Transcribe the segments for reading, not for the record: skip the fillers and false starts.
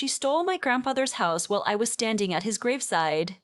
She stole my grandfather's house while I was standing at his graveside.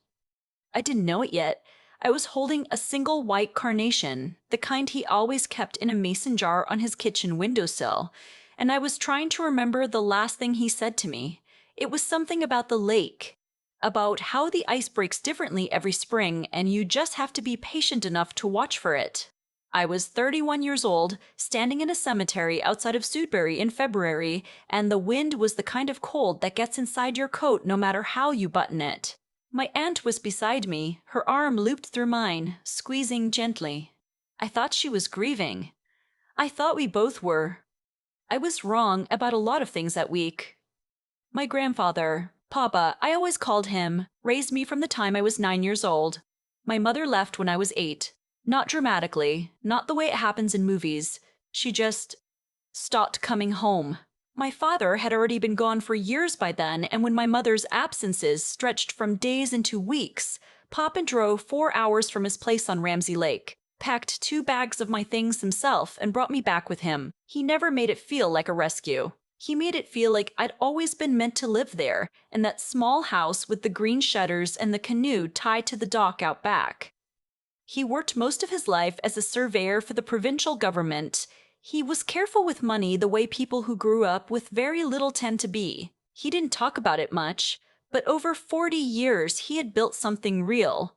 I didn't know it yet. I was holding a single white carnation, the kind he always kept in a mason jar on his kitchen windowsill, and I was trying to remember the last thing he said to me. It was something about the lake, about how the ice breaks differently every spring and you just have to be patient enough to watch for it. I was 31 years old, standing in a cemetery outside of Sudbury in February, and the wind was the kind of cold that gets inside your coat no matter how you button it. My aunt was beside me, her arm looped through mine, squeezing gently. I thought she was grieving. I thought we both were. I was wrong about a lot of things that week. My grandfather, Papa, I always called him, raised me from the time I was 9 years old. My mother left when I was 8. Not dramatically, not the way it happens in movies. She just stopped coming home. My father had already been gone for years by then, and when my mother's absences stretched from days into weeks, Papa drove 4 hours from his place on Ramsey Lake, packed 2 bags of my things himself, and brought me back with him. He never made it feel like a rescue. He made it feel like I'd always been meant to live there, in that small house with the green shutters and the canoe tied to the dock out back. He worked most of his life as a surveyor for the provincial government. He was careful with money the way people who grew up with very little tend to be. He didn't talk about it much, but over 40 years he had built something real.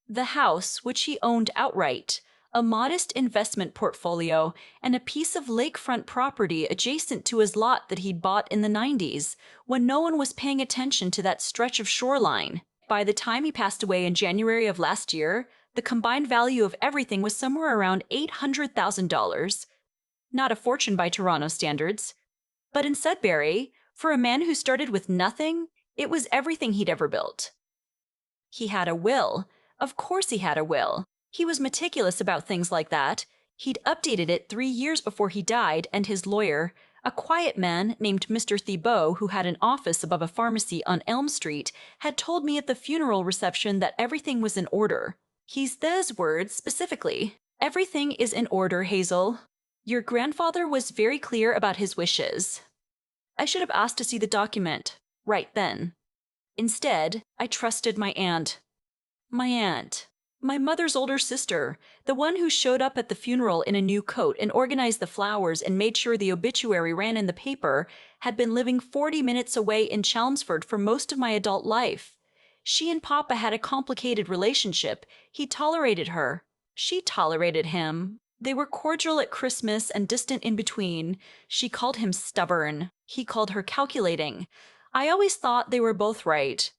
The house, which he owned outright, a modest investment portfolio, and a piece of lakefront property adjacent to his lot that he'd bought in the 90s, when no one was paying attention to that stretch of shoreline. By the time he passed away in January of last year, the combined value of everything was somewhere around $800,000. Not a fortune by Toronto standards. But in Sudbury, for a man who started with nothing, it was everything he'd ever built. He had a will. Of course he had a will. He was meticulous about things like that. He'd updated it 3 years before he died, and his lawyer, a quiet man named Mr. Thibault, who had an office above a pharmacy on Elm Street, had told me at the funeral reception that everything was in order. He's those words specifically. Everything is in order, Hazel. Your grandfather was very clear about his wishes. I should have asked to see the document right then. Instead, I trusted my aunt. My aunt. My mother's older sister, the one who showed up at the funeral in a new coat and organized the flowers and made sure the obituary ran in the paper, had been living 40 minutes away in Chelmsford for most of my adult life. She and Papa had a complicated relationship. He tolerated her. She tolerated him. They were cordial at Christmas and distant in between. She called him stubborn. He called her calculating. I always thought they were both right.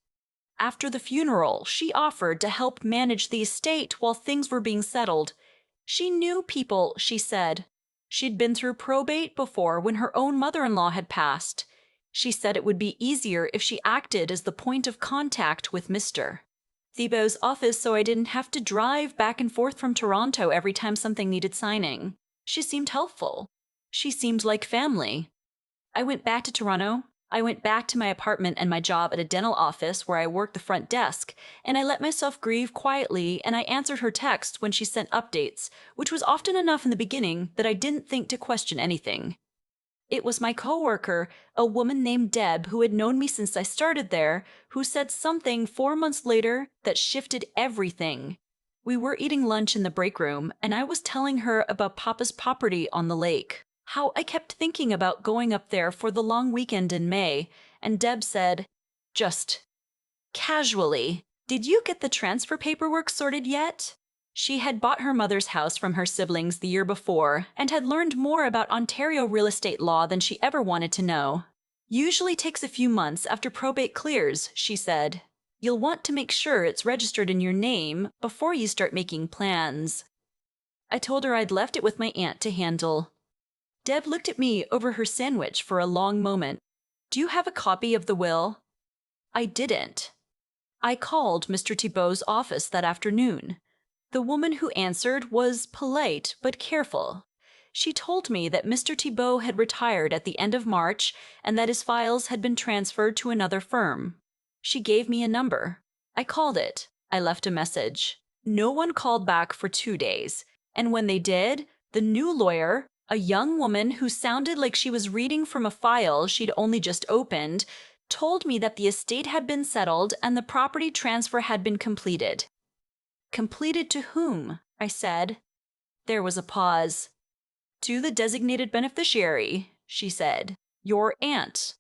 After the funeral, she offered to help manage the estate while things were being settled. She knew people, she said. She'd been through probate before when her own mother-in-law had passed. She said it would be easier if she acted as the point of contact with Mr. Thibault's office so I didn't have to drive back and forth from Toronto every time something needed signing. She seemed helpful. She seemed like family. I went back to Toronto. I went back to my apartment and my job at a dental office where I worked the front desk, and I let myself grieve quietly, and I answered her texts when she sent updates, which was often enough in the beginning that I didn't think to question anything. It was my coworker, a woman named Deb, who had known me since I started there, who said something 4 months later that shifted everything. We were eating lunch in the break room, and I was telling her about Papa's property on the lake, how I kept thinking about going up there for the long weekend in May, and Deb said, just casually, "Did you get the transfer paperwork sorted yet?" She had bought her mother's house from her siblings the year before and had learned more about Ontario real estate law than she ever wanted to know. "Usually takes a few months after probate clears," she said. "You'll want to make sure it's registered in your name before you start making plans." I told her I'd left it with my aunt to handle. Deb looked at me over her sandwich for a long moment. "Do you have a copy of the will?" I didn't. I called Mr. Thibault's office that afternoon. The woman who answered was polite but careful. She told me that Mr. Thibault had retired at the end of March and that his files had been transferred to another firm. She gave me a number. I called it. I left a message. No one called back for 2 days, and when they did, the new lawyer, a young woman who sounded like she was reading from a file she'd only just opened, Told me that the estate had been settled and the property transfer had been completed. Completed to whom? I said. There was a pause. To the designated beneficiary, she said. Your aunt.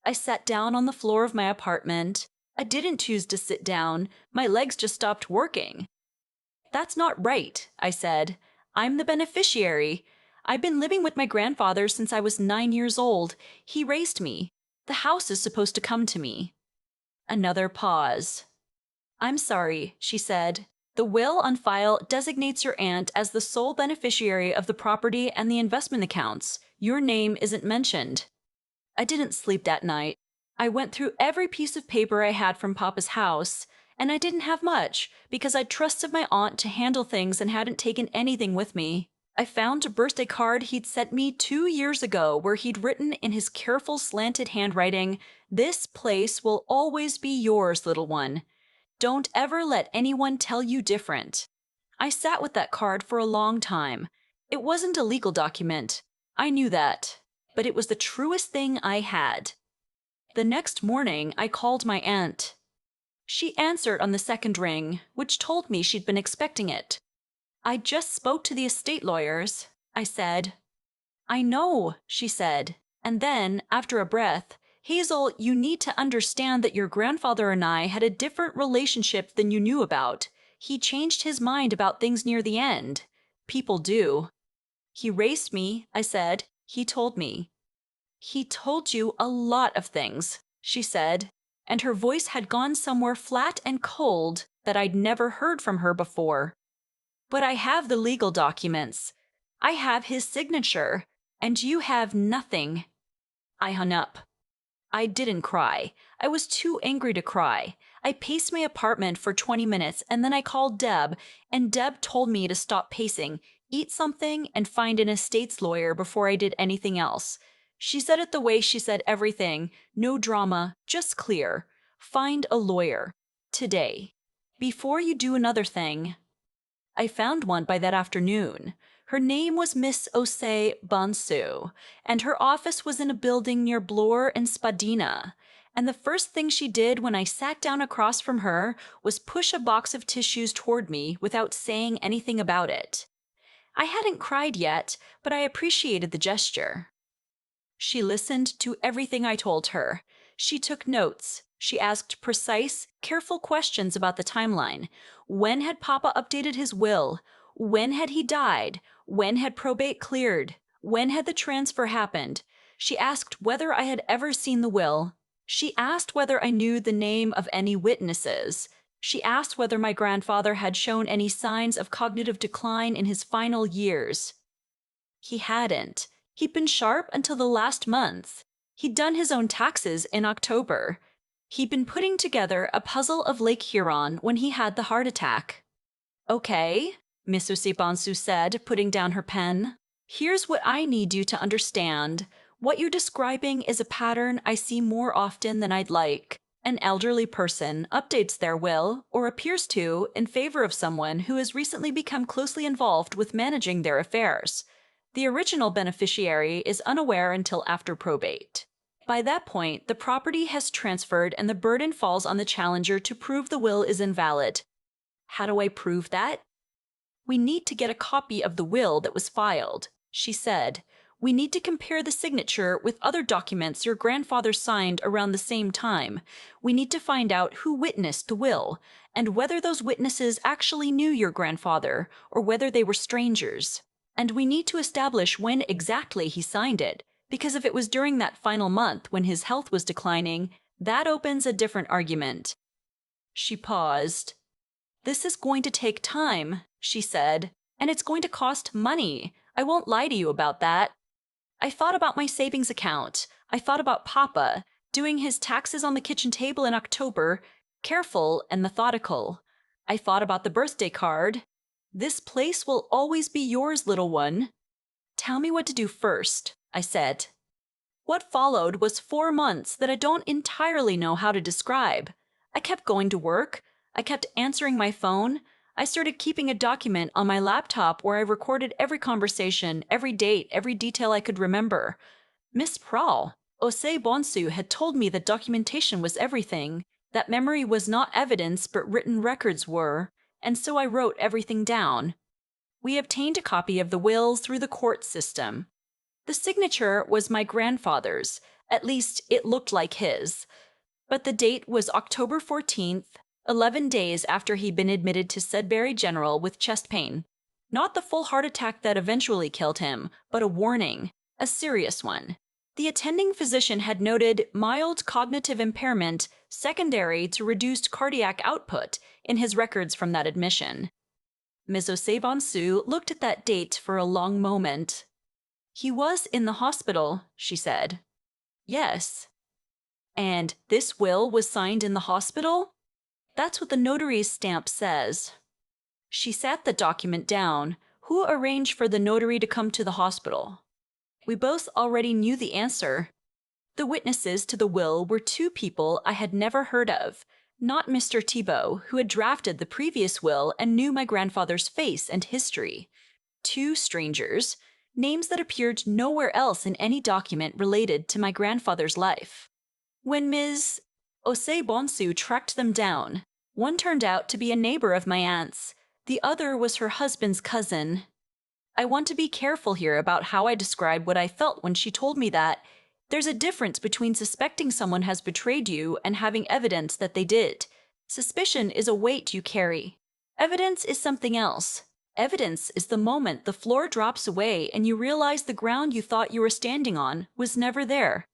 I sat down on the floor of my apartment. I didn't choose to sit down. My legs just stopped working. That's not right, I said. I'm the beneficiary. I've been living with my grandfather since I was 9 years old. He raised me. The house is supposed to come to me. Another pause. I'm sorry, she said. The will on file designates your aunt as the sole beneficiary of the property and the investment accounts. Your name isn't mentioned. I didn't sleep that night. I went through every piece of paper I had from Papa's house, and I didn't have much because I trusted my aunt to handle things and hadn't taken anything with me. I found a birthday card he'd sent me 2 years ago where he'd written in his careful slanted handwriting, "This place will always be yours, little one. Don't ever let anyone tell you different." I sat with that card for a long time. It wasn't a legal document. I knew that. But it was the truest thing I had. The next morning, I called my aunt. She answered on the second ring, which told me she'd been expecting it. I just spoke to the estate lawyers, I said. I know, she said. And then, after a breath, Hazel, you need to understand that your grandfather and I had a different relationship than you knew about. He changed his mind about things near the end. People do. He raised me, I said. He told me. He told you a lot of things, she said, and her voice had gone somewhere flat and cold that I'd never heard from her before. But I have the legal documents. I have his signature, and you have nothing. I hung up. I didn't cry. I was too angry to cry. I paced my apartment for 20 minutes, and then I called Deb, and Deb told me to stop pacing, eat something, and find an estates lawyer before I did anything else. She said it the way she said everything, no drama, just clear. Find a lawyer. Today. Before you do another thing. I found one by that afternoon. Her name was Miss Osei Bonsu, and her office was in a building near Bloor and Spadina. And the first thing she did when I sat down across from her was push a box of tissues toward me without saying anything about it. I hadn't cried yet, but I appreciated the gesture. She listened to everything I told her. She took notes. She asked precise, careful questions about the timeline. When had Papa updated his will? When had he died? When had probate cleared? When had the transfer happened? She asked whether I had ever seen the will. She asked whether I knew the name of any witnesses. She asked whether my grandfather had shown any signs of cognitive decline in his final years. He hadn't. He'd been sharp until the last month. He'd done his own taxes in October. He'd been putting together a puzzle of Lake Huron when he had the heart attack. Okay, Miss Usibansu said, putting down her pen. Here's what I need you to understand. What you're describing is a pattern I see more often than I'd like. An elderly person updates their will, or appears to, in favor of someone who has recently become closely involved with managing their affairs. The original beneficiary is unaware until after probate. By that point, the property has transferred and the burden falls on the challenger to prove the will is invalid. How do I prove that? We need to get a copy of the will that was filed, she said. We need to compare the signature with other documents your grandfather signed around the same time. We need to find out who witnessed the will, and whether those witnesses actually knew your grandfather, or whether they were strangers. And we need to establish when exactly he signed it, because if it was during that final month when his health was declining, that opens a different argument. She paused. This is going to take time, she said, and it's going to cost money. I won't lie to you about that. I thought about my savings account. I thought about Papa, doing his taxes on the kitchen table in October, careful and methodical. I thought about the birthday card. This place will always be yours, little one. Tell me what to do first, I said. What followed was 4 months that I don't entirely know how to describe. I kept going to work. I kept answering my phone. I started keeping a document on my laptop where I recorded every conversation, every date, every detail I could remember. Miss Prawl, Osei Bonsu had told me that documentation was everything, that memory was not evidence but written records were, and so I wrote everything down. We obtained a copy of the will through the court system. The signature was my grandfather's, at least it looked like his. But the date was October 14th, 11 days after he'd been admitted to Sudbury General with chest pain. Not the full heart attack that eventually killed him, but a warning, a serious one. The attending physician had noted mild cognitive impairment secondary to reduced cardiac output in his records from that admission. Ms. Osei Bonsu looked at that date for a long moment. "He was in the hospital," she said. "Yes." "And this will was signed in the hospital?" "That's what the notary's stamp says." She sat the document down. "Who arranged for the notary to come to the hospital?" We both already knew the answer. The witnesses to the will were two people I had never heard of, not Mr. Thibault, who had drafted the previous will and knew my grandfather's face and history. Two strangers, names that appeared nowhere else in any document related to my grandfather's life. When Ms. Osei Bonsu tracked them down, one turned out to be a neighbor of my aunt's. The other was her husband's cousin. I want to be careful here about how I describe what I felt when she told me that. There's a difference between suspecting someone has betrayed you and having evidence that they did. Suspicion is a weight you carry. Evidence is something else. Evidence is the moment the floor drops away and you realize the ground you thought you were standing on was never there.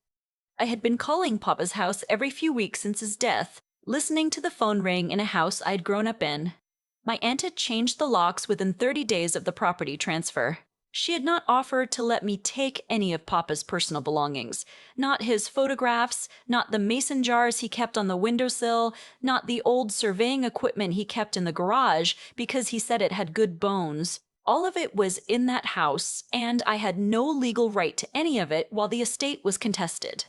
I had been calling Papa's house every few weeks since his death, listening to the phone ring in a house I'd grown up in. My aunt had changed the locks within 30 days of the property transfer. She had not offered to let me take any of Papa's personal belongings. Not his photographs, not the mason jars he kept on the windowsill, not the old surveying equipment he kept in the garage because he said it had good bones. All of it was in that house, and I had no legal right to any of it while the estate was contested.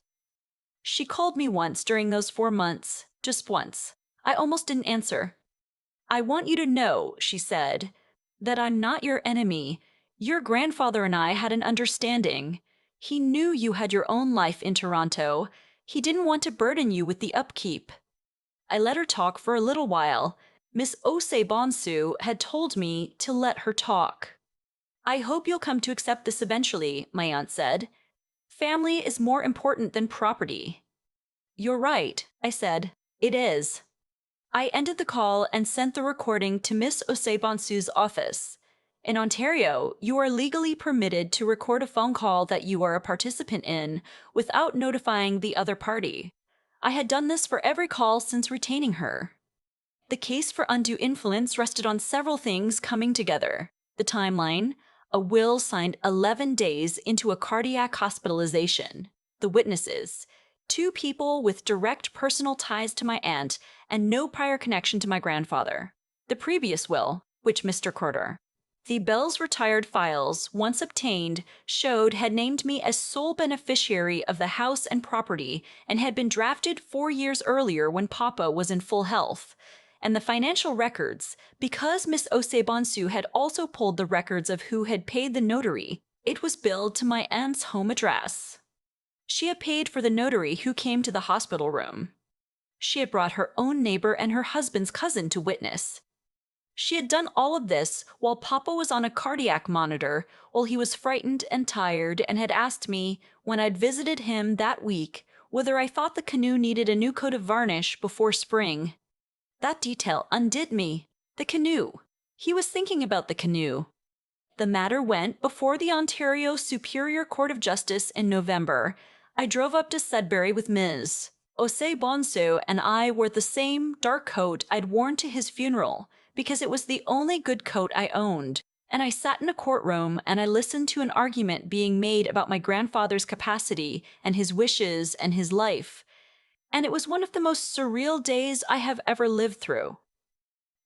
She called me once during those 4 months, just once. I almost didn't answer. "I want you to know," she said, "that I'm not your enemy. Your grandfather and I had an understanding. He knew you had your own life in Toronto. He didn't want to burden you with the upkeep." I let her talk for a little while. Miss Osei Bonsu had told me to let her talk. "I hope you'll come to accept this eventually," my aunt said. "Family is more important than property." "You're right," I said. "It is." I ended the call and sent the recording to Miss Osei Bonsu's office. In Ontario, you are legally permitted to record a phone call that you are a participant in without notifying the other party. I had done this for every call since retaining her. The case for undue influence rested on several things coming together. The timeline, a will signed 11 days into a cardiac hospitalization. The witnesses, 2 people with direct personal ties to my aunt and no prior connection to my grandfather. The previous will, which Mr. Corder. The Bell's retired files, once obtained, showed had named me as sole beneficiary of the house and property and had been drafted 4 years earlier when Papa was in full health. And the financial records, because Miss Osei Bonsu had also pulled the records of who had paid the notary, it was billed to my aunt's home address. She had paid for the notary who came to the hospital room. She had brought her own neighbor and her husband's cousin to witness. She had done all of this while Papa was on a cardiac monitor, while he was frightened and tired, and had asked me, when I'd visited him that week, whether I thought the canoe needed a new coat of varnish before spring. That detail undid me. The canoe. He was thinking about the canoe. The matter went before the Ontario Superior Court of Justice in November. I drove up to Sudbury with Ms. Osei Bonsu, and I wore the same dark coat I'd worn to his funeral, because it was the only good coat I owned. And I sat in a courtroom and I listened to an argument being made about my grandfather's capacity and his wishes and his life. And it was one of the most surreal days I have ever lived through.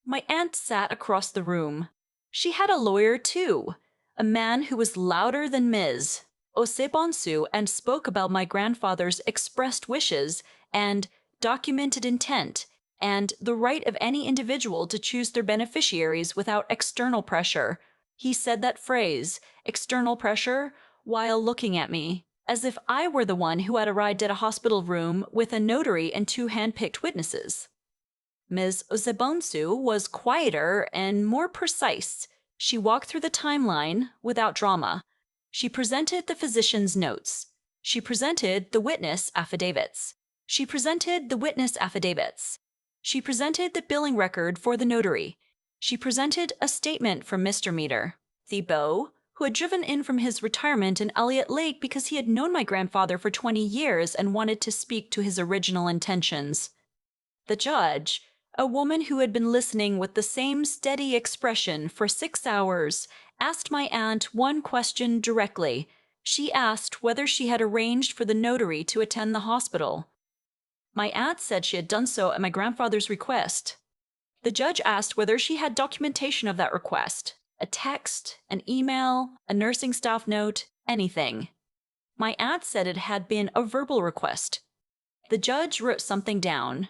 My aunt sat across the room. She had a lawyer too, a man who was louder than Ms. Osei Bonsu and spoke about my grandfather's expressed wishes and documented intent and the right of any individual to choose their beneficiaries without external pressure. He said that phrase, external pressure, while looking at me. as if I were the one who had arrived at a hospital room with a notary and two hand-picked witnesses. Ms. Osebonsu was quieter and more precise. She walked through the timeline without drama. She presented the physician's notes. She presented the witness affidavits. She presented the witness affidavits. She presented the billing record for the notary. She presented a statement from Mr. Meter, the beau, who had driven in from his retirement in Elliott Lake because he had known my grandfather for 20 years and wanted to speak to his original intentions. The judge, a woman who had been listening with the same steady expression for 6 hours, asked my aunt one question directly. She asked whether she had arranged for the notary to attend the hospital. My aunt said she had done so at my grandfather's request. The judge asked whether she had documentation of that request, a text, an email, a nursing staff note, anything. My aunt said it had been a verbal request. The judge wrote something down.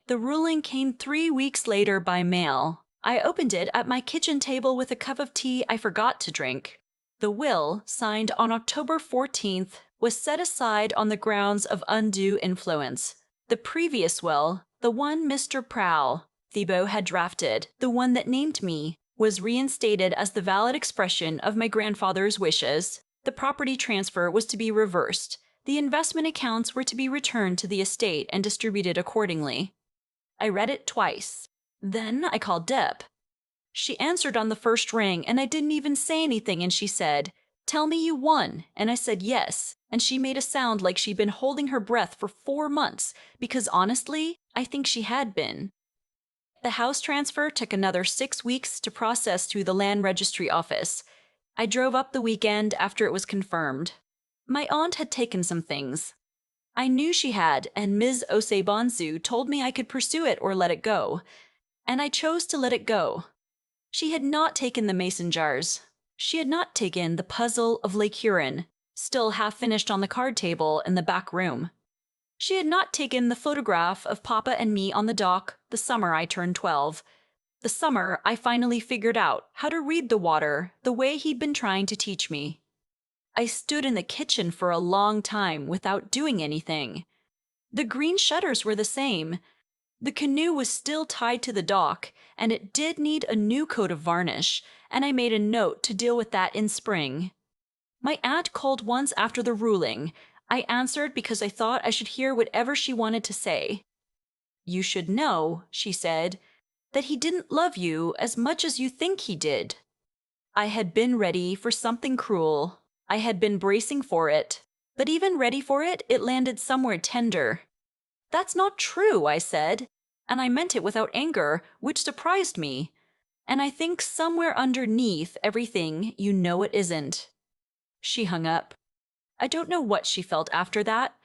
The ruling came 3 weeks later by mail. I opened it at my kitchen table with a cup of tea I forgot to drink. The will, signed on October 14th, was set aside on the grounds of undue influence. The previous will, the one Mr. Prowl, the beau had drafted, the one that named me, was reinstated as the valid expression of my grandfather's wishes. The property transfer was to be reversed. The investment accounts were to be returned to the estate and distributed accordingly. I read it twice. Then I called Deb. She answered on the first ring, and I didn't even say anything, and she said, "Tell me you won," and I said yes, and she made a sound like she'd been holding her breath for 4 months, because honestly, I think she had been. The house transfer took another 6 weeks to process through the land registry office. I drove up the weekend after it was confirmed. My aunt had taken some things. I knew she had, and Ms. Osebonsu told me I could pursue it or let it go. And I chose to let it go. She had not taken the mason jars. She had not taken the puzzle of Lake Huron, still half-finished on the card table in the back room. She had not taken the photograph of Papa and me on the dock the summer I turned 12. The summer I finally figured out how to read the water the way he'd been trying to teach me. I stood in the kitchen for a long time without doing anything. The green shutters were the same. The canoe was still tied to the dock, and it did need a new coat of varnish, and I made a note to deal with that in spring. My aunt called once after the ruling. I answered because I thought I should hear whatever she wanted to say. "You should know," she said, "that he didn't love you as much as you think he did." I had been ready for something cruel. I had been bracing for it. But even ready for it, it landed somewhere tender. "That's not true," I said, and I meant it without anger, which surprised me. And I think somewhere underneath everything, you know it isn't. She hung up. I don't know what she felt after that.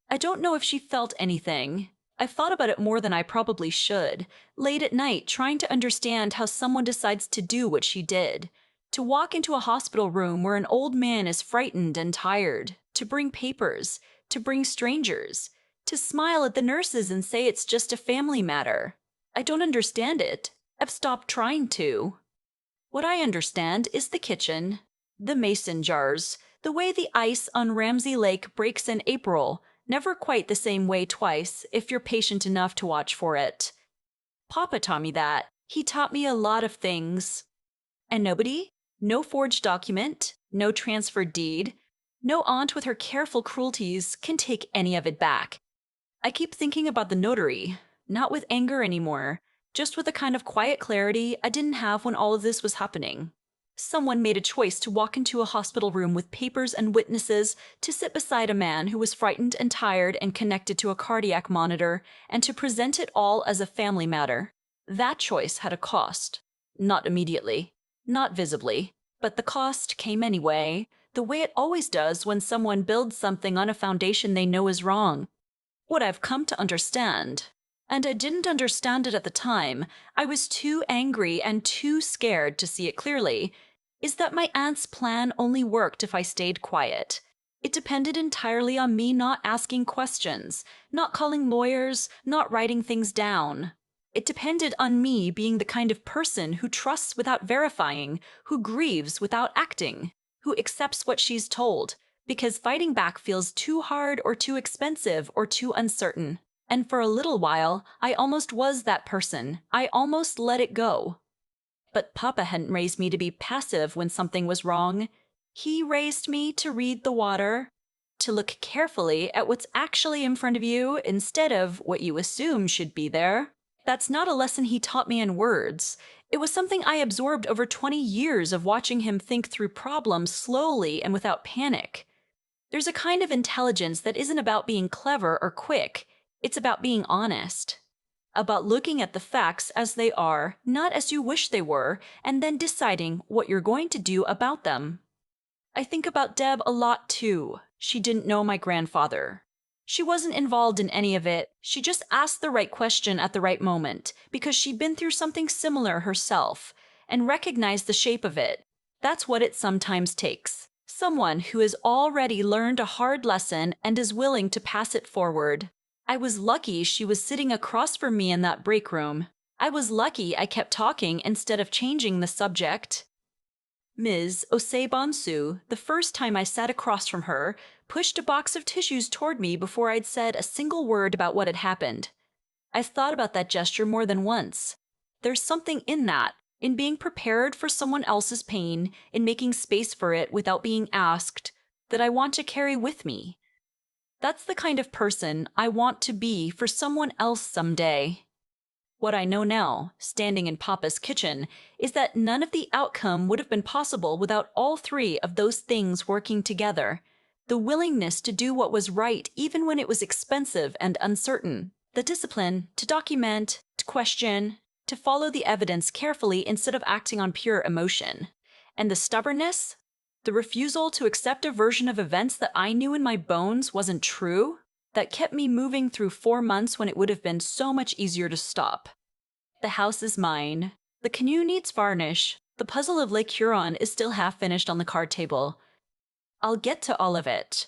I don't know if she felt anything. I've thought about it more than I probably should, late at night trying to understand how someone decides to do what she did. To walk into a hospital room where an old man is frightened and tired, to bring papers, to bring strangers, to smile at the nurses and say it's just a family matter. I don't understand it. I've stopped trying to. What I understand is the kitchen, the mason jars, the way the ice on Ramsey Lake breaks in April, never quite the same way twice if you're patient enough to watch for it. Papa taught me that. He taught me a lot of things. And nobody? No forged document, no transferred deed, no aunt with her careful cruelties can take any of it back. I keep thinking about the notary, not with anger anymore, just with a kind of quiet clarity I didn't have when all of this was happening. Someone made a choice to walk into a hospital room with papers and witnesses, to sit beside a man who was frightened and tired and connected to a cardiac monitor, and to present it all as a family matter. That choice had a cost. Not immediately. Not visibly, but the cost came anyway, the way it always does when someone builds something on a foundation they know is wrong. What I've come to understand, and I didn't understand it at the time, I was too angry and too scared to see it clearly, is that my aunt's plan only worked if I stayed quiet. It depended entirely on me not asking questions, not calling lawyers, not writing things down. It depended on me being the kind of person who trusts without verifying, who grieves without acting, who accepts what she's told, Because fighting back feels too hard or too expensive or too uncertain. And for a little while, I almost was that person. I almost let it go. But Papa hadn't raised me to be passive when something was wrong. He raised me to read the water, to look carefully at what's actually in front of you instead of what you assume should be there. That's not a lesson he taught me in words. It was something I absorbed over 20 years of watching him think through problems slowly and without panic. There's a kind of intelligence that isn't about being clever or quick. It's about being honest. About looking at the facts as they are, not as you wish they were, and then deciding what you're going to do about them. I think about Deb a lot too. She didn't know my grandfather. She wasn't involved in any of it. She just asked the right question at the right moment because she'd been through something similar herself and recognized the shape of it. That's what it sometimes takes. Someone who has already learned a hard lesson and is willing to pass it forward. I was lucky she was sitting across from me in that break room. I was lucky I kept talking instead of changing the subject. Ms. Osei-Bonsu, the first time I sat across from her, pushed a box of tissues toward me before I'd said a single word about what had happened. I've thought about that gesture more than once. There's something in that, in being prepared for someone else's pain, in making space for it without being asked, that I want to carry with me. That's the kind of person I want to be for someone else someday. What I know now, standing in Papa's kitchen, is that none of the outcome would have been possible without all three of those things working together. The willingness to do what was right even when it was expensive and uncertain. The discipline to document, to question, to follow the evidence carefully instead of acting on pure emotion. And the stubbornness, the refusal to accept a version of events that I knew in my bones wasn't true, that kept me moving through 4 months when it would have been so much easier to stop. The house is mine. The canoe needs varnish. The puzzle of Lake Huron is still half finished on the card table. I'll get to all of it.